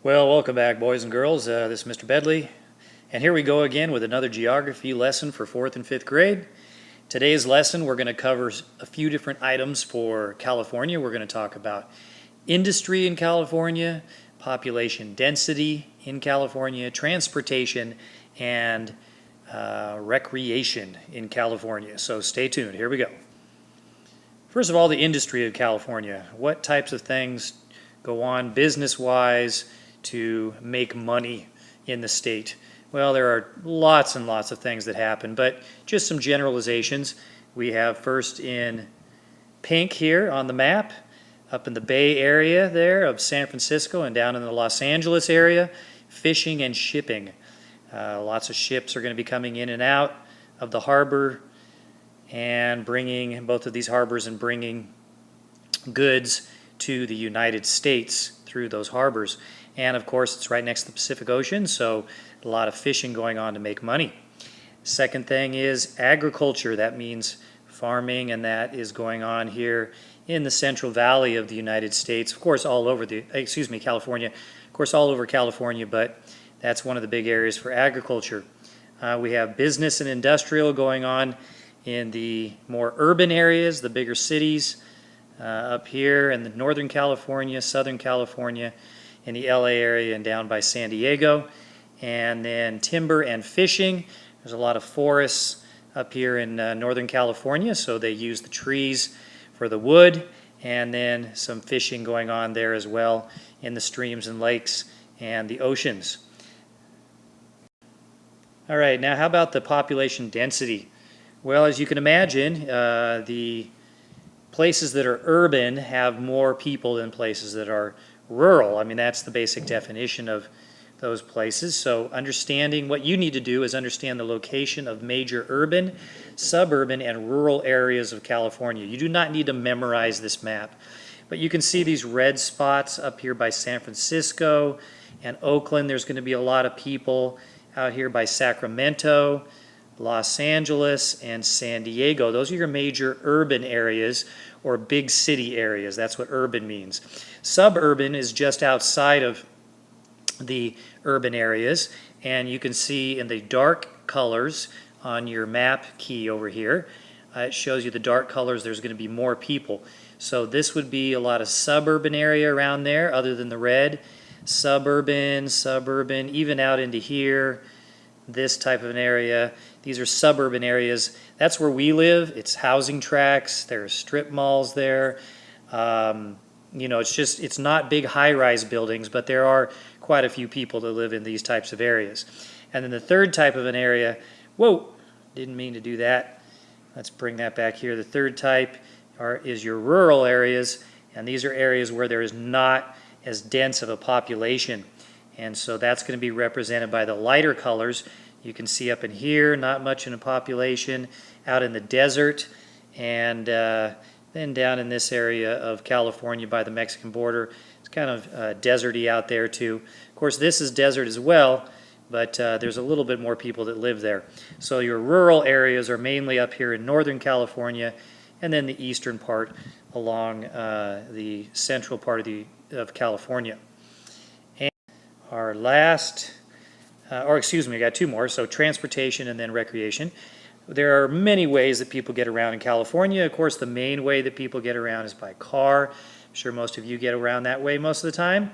Well, welcome back, boys and girls. This is Mr. Bedley, and here we go again with another geography lesson for 4th and 5th grade. Today's lesson, we're going to cover a few different items for California. We're going to talk about industry in California, population density in California, transportation, and recreation in California. So stay tuned. Here we go. First of all, the industry of California. What types of things go on business-wise to make money in the state? Well, there are lots and lots of things that happen, but just some generalizations. We have first in pink here on the map, up in the Bay Area there of San Francisco and down in the Los Angeles area, fishing and shipping. Lots of ships are going to be coming in and out of the harbor and bringing both of these harbors and bringing goods to the United States through those harbors. And of course, it's right next to the Pacific Ocean, so a lot of fishing going on to make money. Second thing is agriculture. That means farming, and that is going on here in the Central Valley of the United States. Of course, all over California. Of course, all over California, but that's one of the big areas for agriculture. We have business and industrial going on in the more urban areas, the bigger cities, up here in the Northern California, Southern California, in the LA area and down by San Diego. And then timber and fishing. There's a lot of forests up here in Northern California, so they use the trees for the wood, and then some fishing going on there as well in the streams and lakes and the oceans. All right, now how about the population density? Well, as you can imagine, the places that are urban have more people than places that are rural. I mean, that's the basic definition of those places. So understanding what you need to do is understand the location of major urban, suburban, and rural areas of California. You do not need to memorize this map, but you can see these red spots up here by San Francisco and Oakland. There's going to be a lot of people out here by Sacramento, Los Angeles, and San Diego. Those are your major urban areas or big city areas. That's what urban means. Suburban is just outside of the urban areas, and you can see in the dark colors on your map key over here, it shows you the dark colors. There's going to be more people. So this would be a lot of suburban area around there other than the red. Suburban, even out into here, this type of an area. These are suburban areas. That's where we live. It's housing tracts. There's strip malls there. You know, it's not big high-rise buildings, but there are quite a few people that live in these types of areas. And then the third type of an area, whoa, didn't mean to do that. Let's bring that back here. The third type is your rural areas, and these are areas where there is not as dense of a population. And so that's going to be represented by the lighter colors. You can see up in here, not much in a population, out in the desert, and then down in this area of California by the Mexican border. It's kind of deserty out there too. Of course, this is desert as well, but there's a little bit more people that live there. So your rural areas are mainly up here in Northern California, and then the eastern part along the central part of California. And our last, I got two more, so transportation and then recreation. There are many ways that people get around in California. Of course, the main way that people get around is by car. I'm sure most of you get around that way most of the time,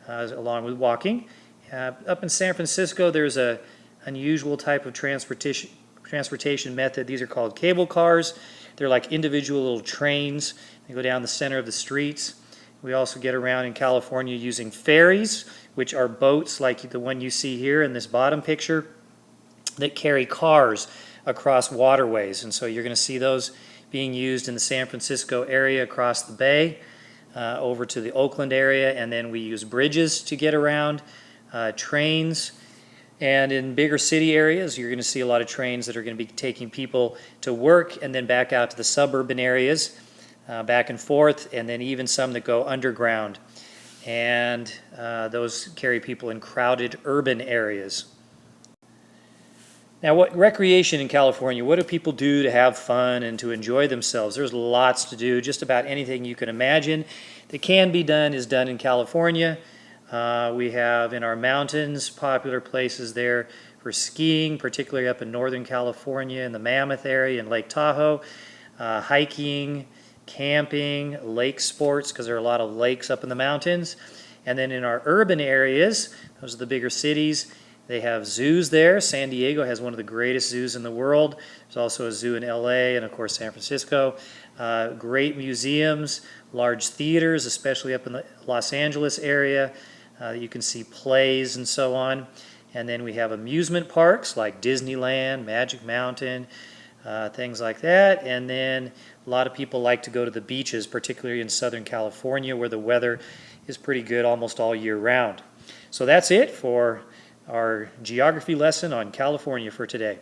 along with walking. Up in San Francisco, there's a unusual type of transportation method. These are called cable cars. They're like individual little trains. They go down the center of the streets. We also get around in California using ferries, which are boats like the one you see here in this bottom picture that carry cars across waterways. And so you're going to see those being used in the San Francisco area across the bay, over to the Oakland area, and then we use bridges to get around, trains. And in bigger city areas, you're going to see a lot of trains that are going to be taking people to work and then back out to the suburban areas, back and forth, and then even some that go underground. And those carry people in crowded urban areas. Now, what recreation in California, what do people do to have fun and to enjoy themselves? There's lots to do. Just about anything you can imagine that can be done is done in California. We have in our mountains popular places there for skiing, particularly up in Northern California in the Mammoth area and Lake Tahoe, hiking, camping, lake sports, because there are a lot of lakes up in the mountains. And then in our urban areas, those are the bigger cities, they have zoos there. San Diego has one of the greatest zoos in the world. There's also a zoo in LA and, of course, San Francisco. Great museums, large theaters, especially up in the Los Angeles area. You can see plays and so on. And then we have amusement parks like Disneyland, Magic Mountain, things like that. And then a lot of people like to go to the beaches, particularly in Southern California, where the weather is pretty good almost all year round. So that's it for our geography lesson on California for today.